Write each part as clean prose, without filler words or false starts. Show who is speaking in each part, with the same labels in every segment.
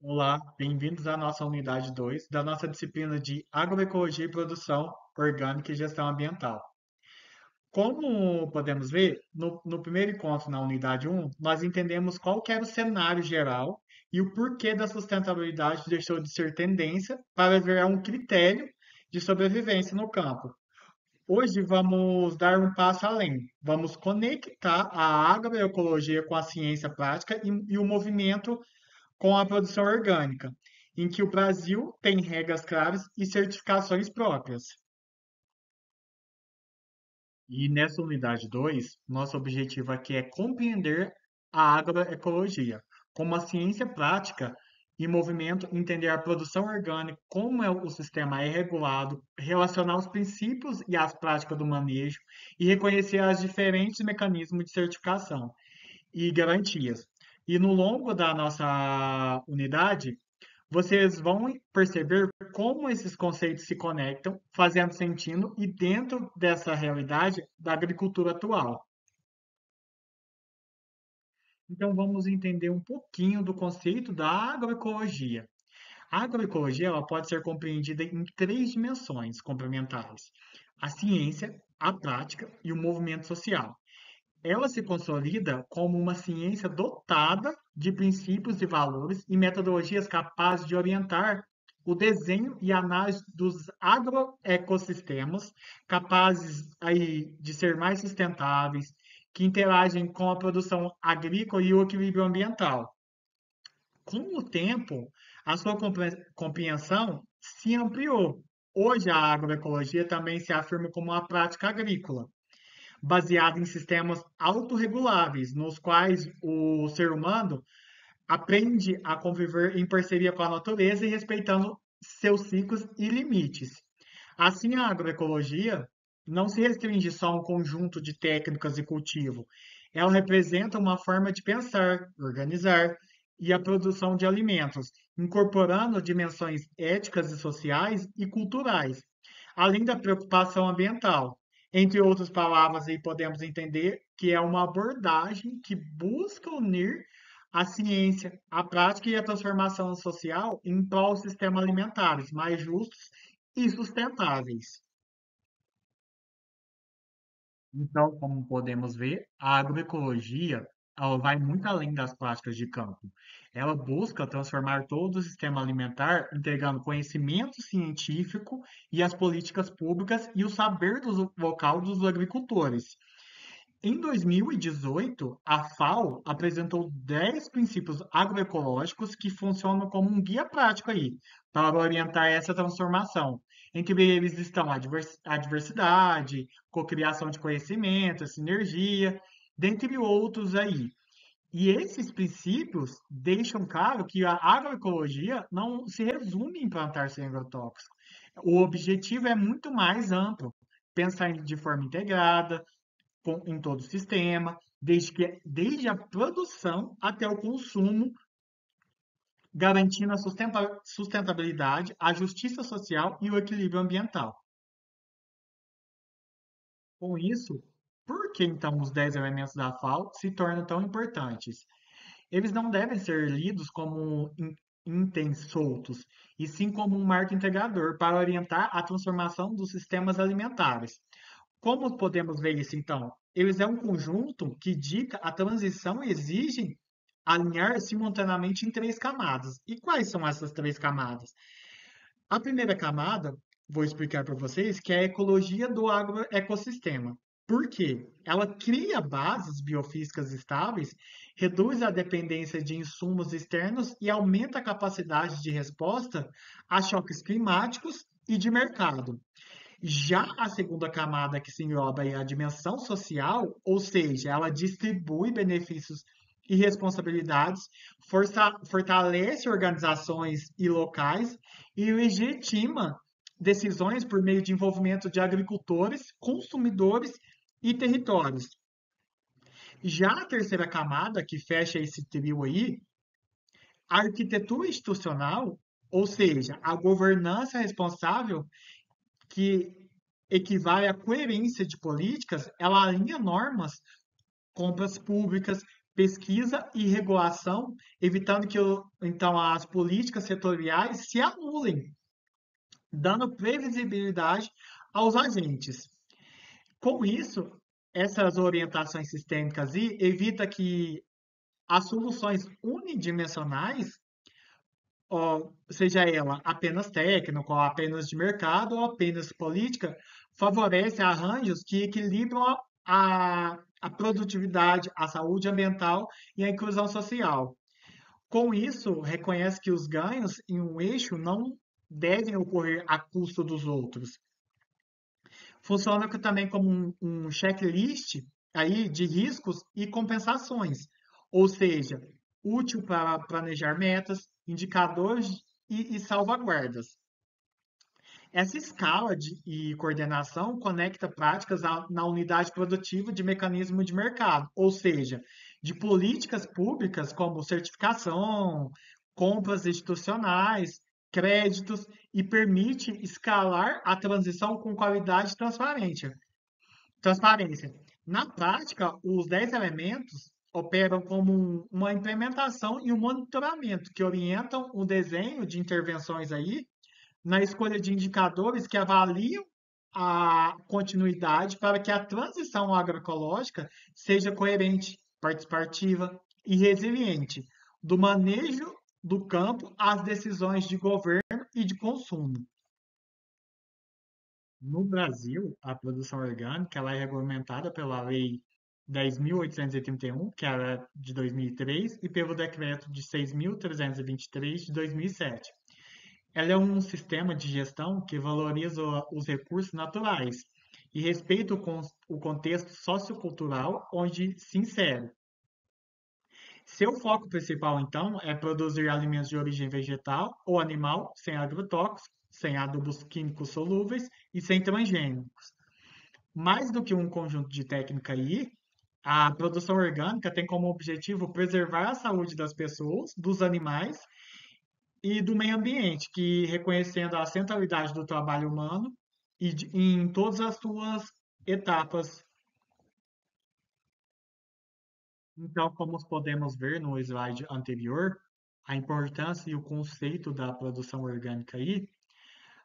Speaker 1: Olá, bem-vindos à nossa unidade 2 da nossa disciplina de Agroecologia e Produção Orgânica e Gestão Ambiental. Como podemos ver, no primeiro encontro na unidade 1, nós entendemos qual que era o cenário geral e o porquê da sustentabilidade deixou de ser tendência para virar um critério de sobrevivência no campo. Hoje vamos dar um passo além. Vamos conectar a agroecologia com a ciência prática e o movimento com a produção orgânica, em que o Brasil tem regras claras e certificações próprias. E nessa unidade 2, nosso objetivo aqui é compreender a agroecologia como a ciência prática e movimento, entender a produção orgânica, como o sistema é regulado, relacionar os princípios e as práticas do manejo e reconhecer os diferentes mecanismos de certificação e garantias. E no longo da nossa unidade, vocês vão perceber como esses conceitos se conectam, fazendo sentido e dentro dessa realidade da agricultura atual. Então vamos entender um pouquinho do conceito da agroecologia. A agroecologia ela pode ser compreendida em três dimensões complementares: a ciência, a prática e o movimento social. Ela se consolida como uma ciência dotada de princípios e valores e metodologias capazes de orientar o desenho e análise dos agroecossistemas, capazes aí de ser mais sustentáveis, que interagem com a produção agrícola e o equilíbrio ambiental. Com o tempo, a sua compreensão se ampliou. Hoje, a agroecologia também se afirma como uma prática agrícola baseado em sistemas autorreguláveis, nos quais o ser humano aprende a conviver em parceria com a natureza e respeitando seus ciclos e limites. Assim, a agroecologia não se restringe só a um conjunto de técnicas de cultivo. Ela representa uma forma de pensar, organizar e a produção de alimentos, incorporando dimensões éticas e sociais e culturais, além da preocupação ambiental. Entre outras palavras, aí podemos entender que é uma abordagem que busca unir a ciência, a prática e a transformação social em prol de sistemas alimentares mais justos e sustentáveis. Então, como podemos ver, a agroecologia ela vai muito além das práticas de campo. Ela busca transformar todo o sistema alimentar, entregando conhecimento científico e as políticas públicas e o saber local dos agricultores. Em 2018, a FAO apresentou 10 princípios agroecológicos que funcionam como um guia prático aí para orientar essa transformação. Entre eles estão a diversidade, cocriação de conhecimento, a sinergia, dentre outros aí. E esses princípios deixam claro que a agroecologia não se resume em plantar sem agrotóxico. O objetivo é muito mais amplo, pensar de forma integrada, em todo o sistema, desde a produção até o consumo, garantindo a sustentabilidade, a justiça social e o equilíbrio ambiental. Com isso, por que então os 10 elementos da FAO se tornam tão importantes? Eles não devem ser lidos como itens soltos, e sim como um marco integrador para orientar a transformação dos sistemas alimentares. Como podemos ver isso, então? Eles é um conjunto que dita a transição e exigem alinhar simultaneamente em três camadas. E quais são essas três camadas? A primeira camada, vou explicar para vocês, que é a ecologia do agroecossistema. Por quê? Ela cria bases biofísicas estáveis, reduz a dependência de insumos externos e aumenta a capacidade de resposta a choques climáticos e de mercado. Já a segunda camada, que se engloba aí a dimensão social, ou seja, ela distribui benefícios e responsabilidades, fortalece organizações e locais e legitima decisões por meio de envolvimento de agricultores, consumidores e territórios. Já a terceira camada, que fecha esse trio aí, a arquitetura institucional, ou seja, a governança responsável que equivale à coerência de políticas, ela alinha normas, compras públicas, pesquisa e regulação, evitando que então as políticas setoriais se anulem, dando previsibilidade aos agentes. Com isso, essas orientações sistêmicas evita que as soluções unidimensionais, ó, seja ela apenas técnica, ou apenas de mercado, ou apenas política, favorece arranjos que equilibram a produtividade, a saúde ambiental e a inclusão social. Com isso, reconhece que os ganhos em um eixo não devem ocorrer a custo dos outros. Funciona também como um checklist aí de riscos e compensações, ou seja, útil para planejar metas, indicadores e salvaguardas. Essa escala e coordenação conecta práticas na unidade produtiva de mecanismo de mercado, ou seja, de políticas públicas como certificação, compras institucionais, créditos, e permite escalar a transição com qualidade e transparência. Na prática, os 10 elementos operam como uma implementação e um monitoramento que orientam o desenho de intervenções aí na escolha de indicadores que avaliam a continuidade para que a transição agroecológica seja coerente, participativa e resiliente, do manejo do campo às decisões de governo e de consumo. No Brasil, a produção orgânica ela é regulamentada pela Lei 10.831, que era de 2003, e pelo Decreto de 6.323 de 2007. Ela é um sistema de gestão que valoriza os recursos naturais e respeita o contexto sociocultural onde se insere. Seu foco principal, então, é produzir alimentos de origem vegetal ou animal, sem agrotóxicos, sem adubos químicos solúveis e sem transgênicos. Mais do que um conjunto de técnica aí, a produção orgânica tem como objetivo preservar a saúde das pessoas, dos animais e do meio ambiente, que reconhecendo a centralidade do trabalho humano em todas as suas etapas. Então, como podemos ver no slide anterior, a importância e o conceito da produção orgânica aí,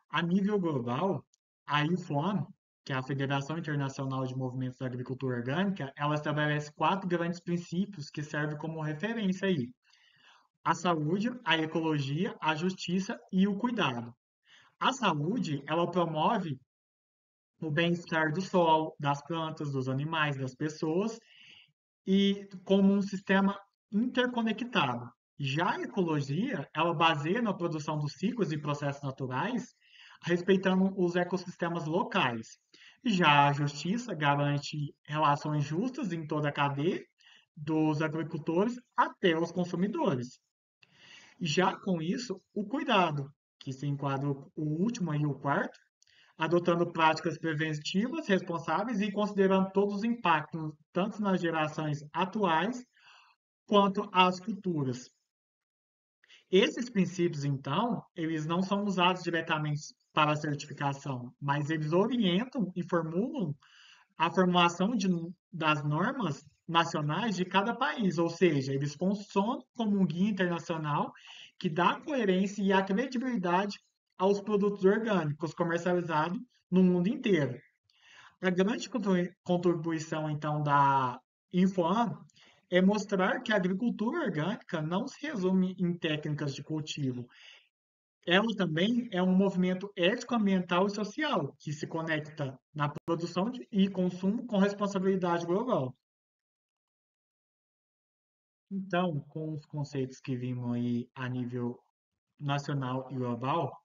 Speaker 1: a nível global, a IFOAM, que é a Federação Internacional de Movimentos da Agricultura Orgânica, ela estabelece quatro grandes princípios que servem como referência aí: a saúde, a ecologia, a justiça e o cuidado. A saúde, ela promove o bem-estar do solo, das plantas, dos animais, das pessoas, e como um sistema interconectado. Já a ecologia, ela baseia na produção dos ciclos e processos naturais, respeitando os ecossistemas locais. Já a justiça garante relações justas em toda a cadeia, dos agricultores até os consumidores. Já com isso, o cuidado, que se enquadra o último e o quarto, adotando práticas preventivas responsáveis e considerando todos os impactos, tanto nas gerações atuais quanto às futuras. Esses princípios, então, eles não são usados diretamente para a certificação, mas eles orientam e formulam a formulação das normas nacionais de cada país, ou seja, eles funcionam como um guia internacional que dá coerência e a credibilidade aos produtos orgânicos comercializados no mundo inteiro. A grande contribuição, então, da InfoAm é mostrar que a agricultura orgânica não se resume em técnicas de cultivo. Ela também é um movimento ético, ambiental e social que se conecta na produção e consumo com responsabilidade global. Então, com os conceitos que vimos aí a nível nacional e global,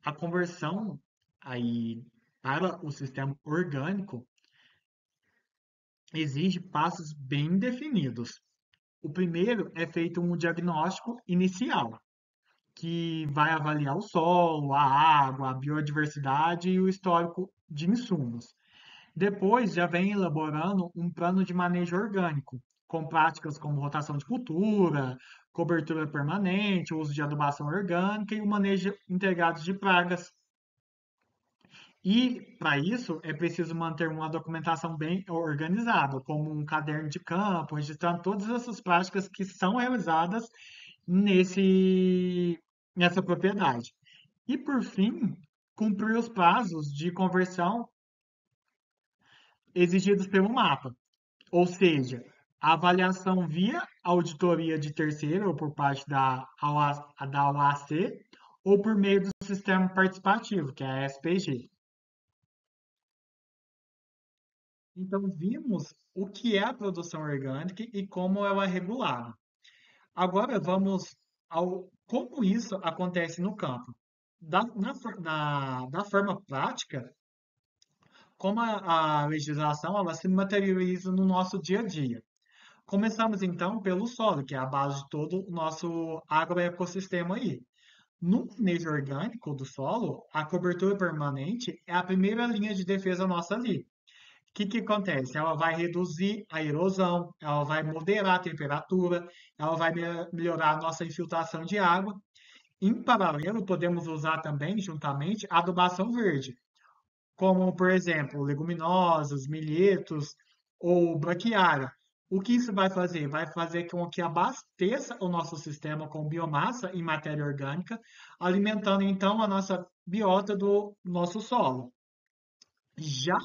Speaker 1: a conversão aí para o sistema orgânico exige passos bem definidos. O primeiro é feito um diagnóstico inicial, que vai avaliar o solo, a água, a biodiversidade e o histórico de insumos. Depois já vem elaborando um plano de manejo orgânico, com práticas como rotação de cultura, cobertura permanente, uso de adubação orgânica e o manejo integrado de pragas. E, para isso, é preciso manter uma documentação bem organizada, como um caderno de campo, registrando todas essas práticas que são realizadas nessa propriedade. E, por fim, cumprir os prazos de conversão exigidos pelo mapa, ou seja, a avaliação via auditoria de terceiro, ou por parte da OAC, ou por meio do sistema participativo, que é a SPG. Então, vimos o que é a produção orgânica e como ela é regulada. Agora, vamos ao como isso acontece no campo. Da forma prática, como a legislação ela se materializa no nosso dia a dia. Começamos então pelo solo, que é a base de todo o nosso agroecossistema aí. No manejo orgânico do solo, a cobertura permanente é a primeira linha de defesa nossa ali. Que acontece? Ela vai reduzir a erosão, ela vai moderar a temperatura, ela vai melhorar a nossa infiltração de água. Em paralelo, podemos usar também, juntamente, a adubação verde, como, por exemplo, leguminosas, milhetos ou braquiária. O que isso vai fazer? Vai fazer com que abasteça o nosso sistema com biomassa e matéria orgânica, alimentando então a nossa biota do nosso solo. Já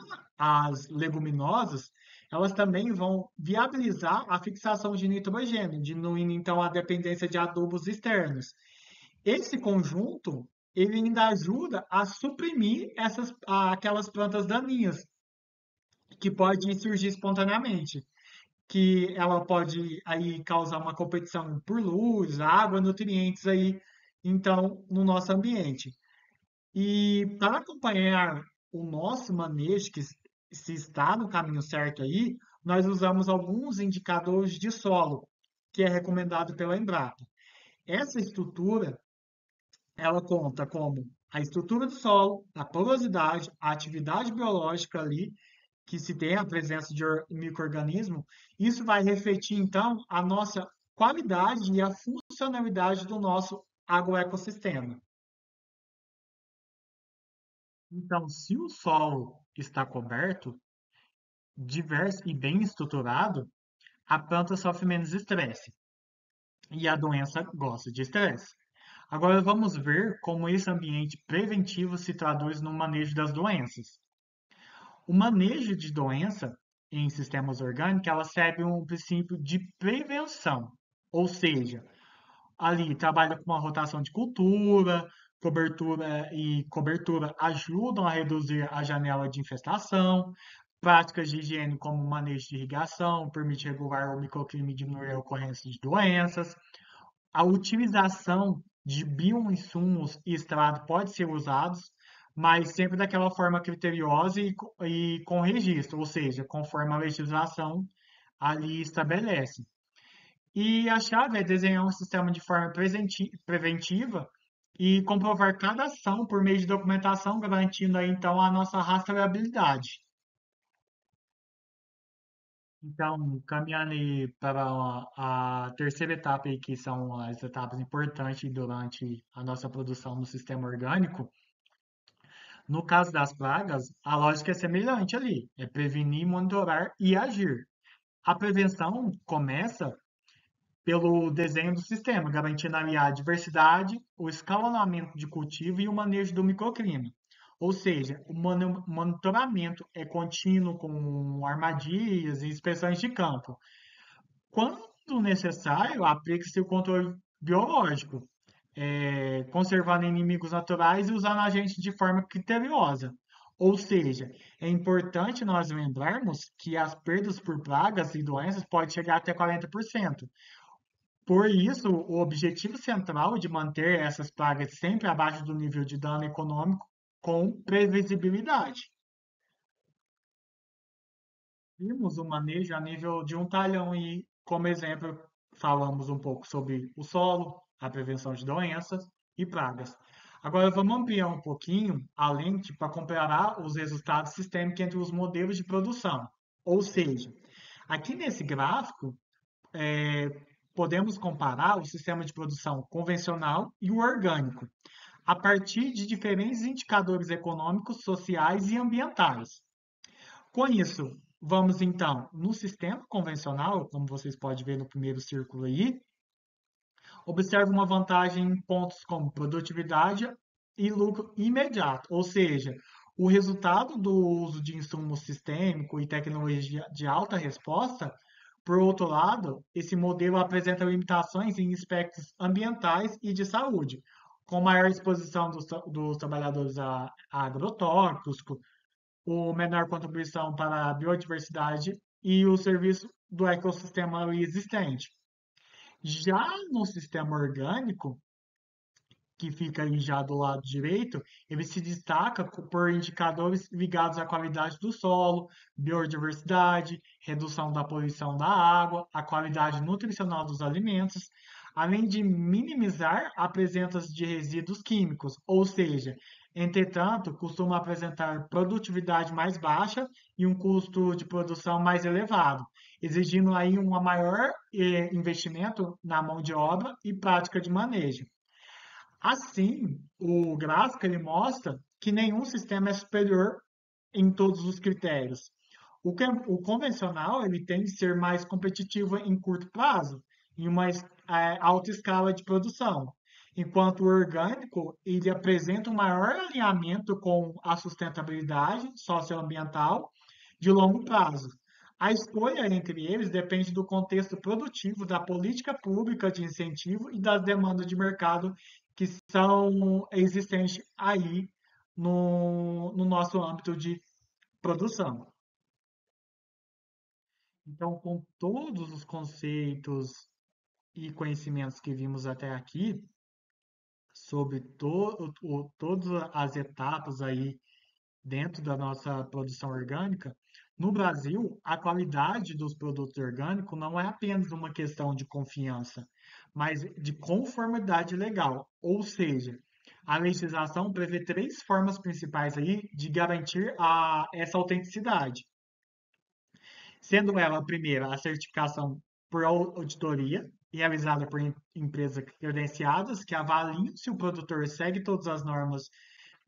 Speaker 1: as leguminosas, elas também vão viabilizar a fixação de nitrogênio, diminuindo então a dependência de adubos externos. Esse conjunto, ele ainda ajuda a suprimir aquelas plantas daninhas que podem surgir espontaneamente, que ela pode aí causar uma competição por luz, água, nutrientes aí, então, no nosso ambiente. E para acompanhar o nosso manejo, que se está no caminho certo aí, nós usamos alguns indicadores de solo, que é recomendado pela Embrapa. Essa estrutura, ela conta como a estrutura do solo, a porosidade, a atividade biológica ali, que se tem a presença de micro-organismo, isso vai refletir, então, a nossa qualidade e a funcionalidade do nosso agroecossistema. Então, se o solo está coberto, diverso e bem estruturado, a planta sofre menos estresse e a doença gosta de estresse. Agora vamos ver como esse ambiente preventivo se traduz no manejo das doenças. O manejo de doença em sistemas orgânicos, ela segue um princípio de prevenção, ou seja, ali trabalha com uma rotação de cultura, cobertura ajudam a reduzir a janela de infestação, práticas de higiene como manejo de irrigação, permite regular o microclima e diminuir a ocorrência de doenças. A utilização de bioinsumos e extrato pode ser usados, mas sempre daquela forma criteriosa e com registro, ou seja, conforme a legislação ali estabelece. E a chave é desenhar um sistema de forma preventiva e comprovar cada ação por meio de documentação, garantindo aí, então, a nossa rastreabilidade. Então, caminhando aí para a terceira etapa, aí, que são as etapas importantes durante a nossa produção no sistema orgânico, no caso das pragas, a lógica é semelhante ali, é prevenir, monitorar e agir. A prevenção começa pelo desenho do sistema, garantindo ali a diversidade, o escalonamento de cultivo e o manejo do microclima. Ou seja, o monitoramento é contínuo com armadilhas e inspeções de campo. Quando necessário, aplica-se o controle biológico, conservando inimigos naturais e usando agentes de forma criteriosa. Ou seja, é importante nós lembrarmos que as perdas por pragas e doenças podem chegar até 40%. Por isso, o objetivo central de manter essas pragas sempre abaixo do nível de dano econômico com previsibilidade. Vimos o manejo a nível de um talhão e, como exemplo, falamos um pouco sobre o solo, a prevenção de doenças e pragas. Agora vamos ampliar um pouquinho a lente para comparar os resultados sistêmicos entre os modelos de produção. Ou seja, aqui nesse gráfico, é, podemos comparar o sistema de produção convencional e o orgânico. a partir de diferentes indicadores econômicos, sociais e ambientais. Com isso, vamos então no sistema convencional, como vocês podem ver no primeiro círculo aí, observa uma vantagem em pontos como produtividade e lucro imediato, ou seja, o resultado do uso de insumo sistêmico e tecnologia de alta resposta. Por outro lado, esse modelo apresenta limitações em aspectos ambientais e de saúde, com maior exposição dos trabalhadores a agrotóxicos, o menor contribuição para a biodiversidade e o serviço do ecossistema ali existente. Já no sistema orgânico, que fica aí já do lado direito, ele se destaca por indicadores ligados à qualidade do solo, biodiversidade, redução da poluição da água, a qualidade nutricional dos alimentos, além de minimizar a presença de resíduos químicos, ou seja, entretanto, costuma apresentar produtividade mais baixa e um custo de produção mais elevado, exigindo aí um maior investimento na mão de obra e prática de manejo. Assim, o gráfico ele mostra que nenhum sistema é superior em todos os critérios. O convencional ele tem de ser mais competitivo em curto prazo, em uma alta escala de produção, enquanto o orgânico ele apresenta um maior alinhamento com a sustentabilidade socioambiental de longo prazo. A escolha entre eles depende do contexto produtivo, da política pública de incentivo e das demandas de mercado que são existentes aí no nosso âmbito de produção. Então, com todos os conceitos e conhecimentos que vimos até aqui, sobre todas as etapas aí dentro da nossa produção orgânica, no Brasil, a qualidade dos produtos orgânicos não é apenas uma questão de confiança, mas de conformidade legal. Ou seja, a legislação prevê três formas principais aí de garantir essa autenticidade, sendo ela a primeira a certificação por auditoria, realizada por empresas credenciadas que avaliam se o produtor segue todas as normas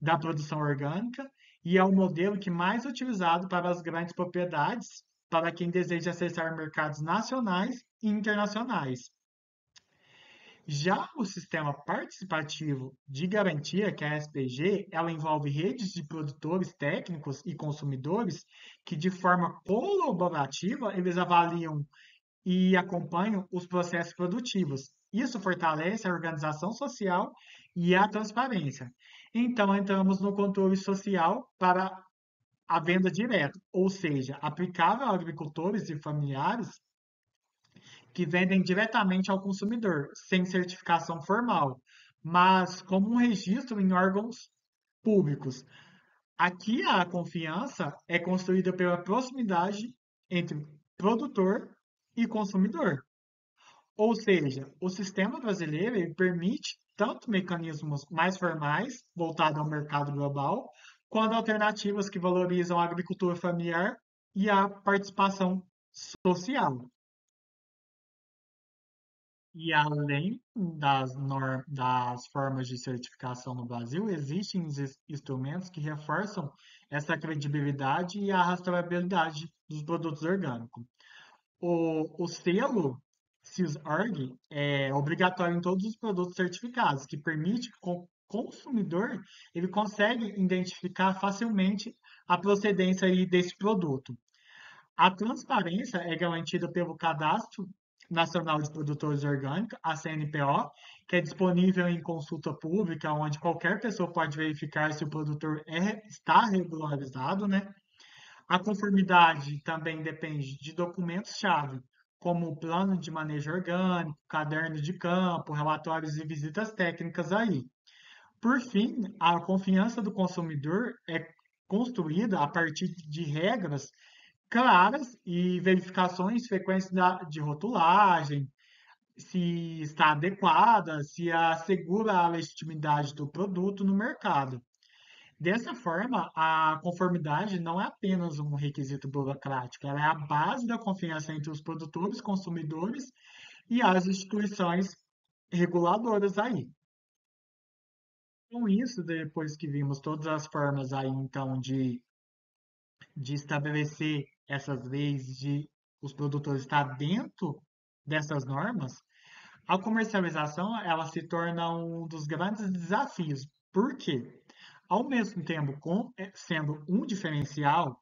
Speaker 1: da produção orgânica e é o modelo que mais é utilizado para as grandes propriedades, para quem deseja acessar mercados nacionais e internacionais. Já o sistema participativo de garantia, que é a SPG, ela envolve redes de produtores técnicos e consumidores que, de forma colaborativa, eles avaliam e acompanham os processos produtivos. Isso fortalece a organização social e a transparência. Então, entramos no controle social para a venda direta, ou seja, aplicável a agricultores e familiares que vendem diretamente ao consumidor, sem certificação formal, mas como um registro em órgãos públicos. Aqui a confiança é construída pela proximidade entre produtor e consumidor. Ou seja, o sistema brasileiro ele permite tanto mecanismos mais formais, voltados ao mercado global, quanto alternativas que valorizam a agricultura familiar e a participação social. E além das formas de certificação no Brasil, existem instrumentos que reforçam essa credibilidade e a rastreabilidade dos produtos orgânicos. O selo CIS-ORG é obrigatório em todos os produtos certificados, que permite que o consumidor ele consegue identificar facilmente a procedência aí desse produto. A transparência é garantida pelo Cadastro Nacional de Produtores Orgânicos, a CNPO, que é disponível em consulta pública, onde qualquer pessoa pode verificar se o produtor está regularizado, né? A conformidade também depende de documentos-chave, como o plano de manejo orgânico, caderno de campo, relatórios e visitas técnicas aí. Por fim, a confiança do consumidor é construída a partir de regras claras e verificações frequentes de rotulagem, se está adequada, se assegura a legitimidade do produto no mercado. Dessa forma, a conformidade não é apenas um requisito burocrático, ela é a base da confiança entre os produtores, consumidores e as instituições reguladoras aí. Com isso, depois que vimos todas as formas aí, então, de estabelecer essas leis, de os produtores estar dentro dessas normas, a comercialização, ela se torna um dos grandes desafios. Por quê? Ao mesmo tempo, sendo um diferencial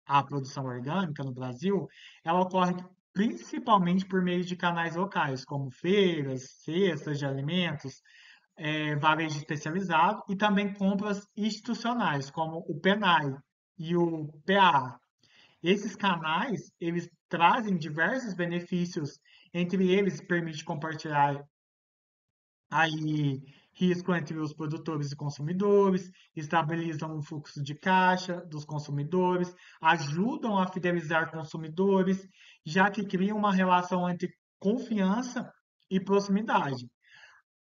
Speaker 1: a produção orgânica no Brasil, ela ocorre principalmente por meio de canais locais, como feiras, cestas de alimentos, varejo especializado e também compras institucionais, como o PENAI e o PA. Esses canais, eles trazem diversos benefícios, entre eles permite compartilhar aí risco entre os produtores e consumidores, estabilizam o fluxo de caixa dos consumidores, ajudam a fidelizar consumidores, já que criam uma relação entre confiança e proximidade.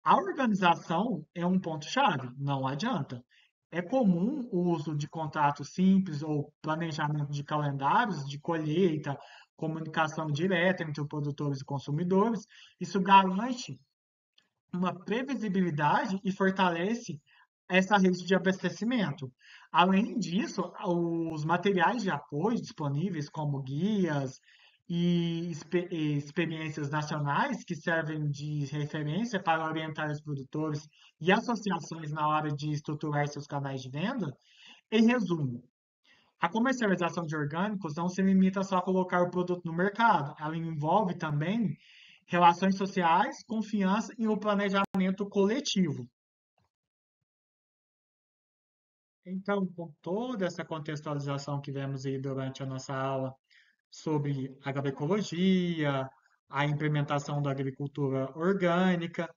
Speaker 1: A organização é um ponto-chave, não adianta. É comum o uso de contratos simples ou planejamento de calendários de colheita, comunicação direta entre os produtores e consumidores. Isso garante uma previsibilidade e fortalece essa rede de abastecimento. Além disso, os materiais de apoio disponíveis, como guias e experiências nacionais, que servem de referência para orientar os produtores e associações na hora de estruturar seus canais de venda, em resumo, a comercialização de orgânicos não se limita só a colocar o produto no mercado, ela envolve também relações sociais, confiança e o planejamento coletivo. Então, com toda essa contextualização que vemos aí durante a nossa aula sobre agroecologia, a implementação da agricultura orgânica,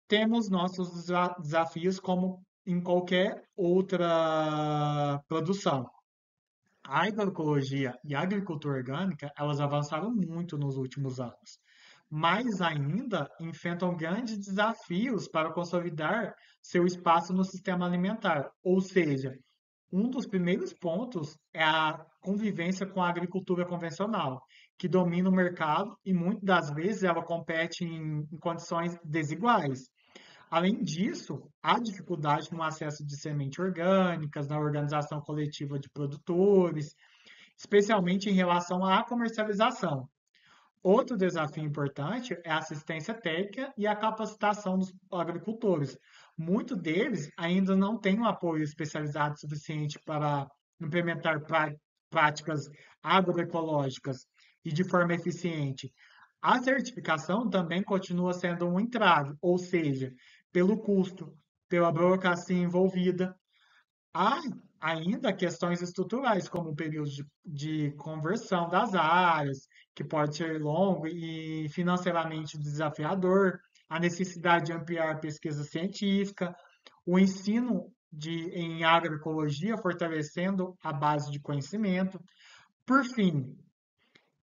Speaker 1: temos nossos desafios como em qualquer outra produção. A agroecologia e a agricultura orgânica, elas avançaram muito nos últimos anos, mas ainda enfrentam grandes desafios para consolidar seu espaço no sistema alimentar. Ou seja, um dos primeiros pontos é a convivência com a agricultura convencional, que domina o mercado e muitas das vezes ela compete em condições desiguais. Além disso, há dificuldade no acesso de sementes orgânicas, na organização coletiva de produtores, especialmente em relação à comercialização. Outro desafio importante é a assistência técnica e a capacitação dos agricultores. Muitos deles ainda não têm um apoio especializado suficiente para implementar práticas agroecológicas e de forma eficiente. A certificação também continua sendo um entrave, ou seja, pelo custo, pela burocracia envolvida. Há ainda questões estruturais, como o período de conversão das áreas, que pode ser longo e financeiramente desafiador, a necessidade de ampliar a pesquisa científica, o ensino em agroecologia, fortalecendo a base de conhecimento. Por fim,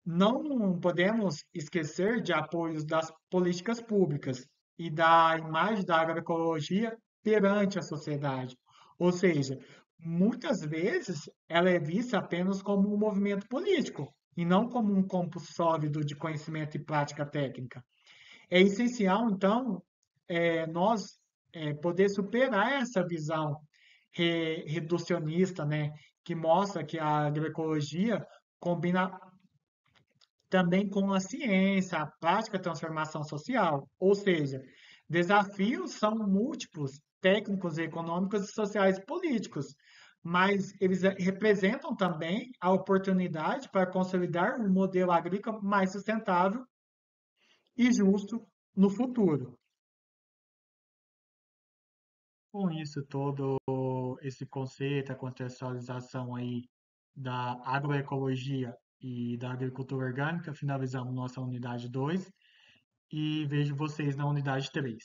Speaker 1: não podemos esquecer de apoios das políticas públicas e da imagem da agroecologia perante a sociedade. Ou seja, muitas vezes ela é vista apenas como um movimento político e não como um campo sólido de conhecimento e prática técnica. É essencial, então, nós poder superar essa visão reducionista, né, que mostra que a agroecologia combina também com a ciência, a prática de transformação social. Ou seja, desafios são múltiplos, técnicos, econômicos, sociais e políticos, mas eles representam também a oportunidade para consolidar um modelo agrícola mais sustentável e justo no futuro. Com isso, todo esse conceito, a contextualização aí da agroecologia e da agricultura orgânica, finalizamos nossa unidade 2 e vejo vocês na unidade 3.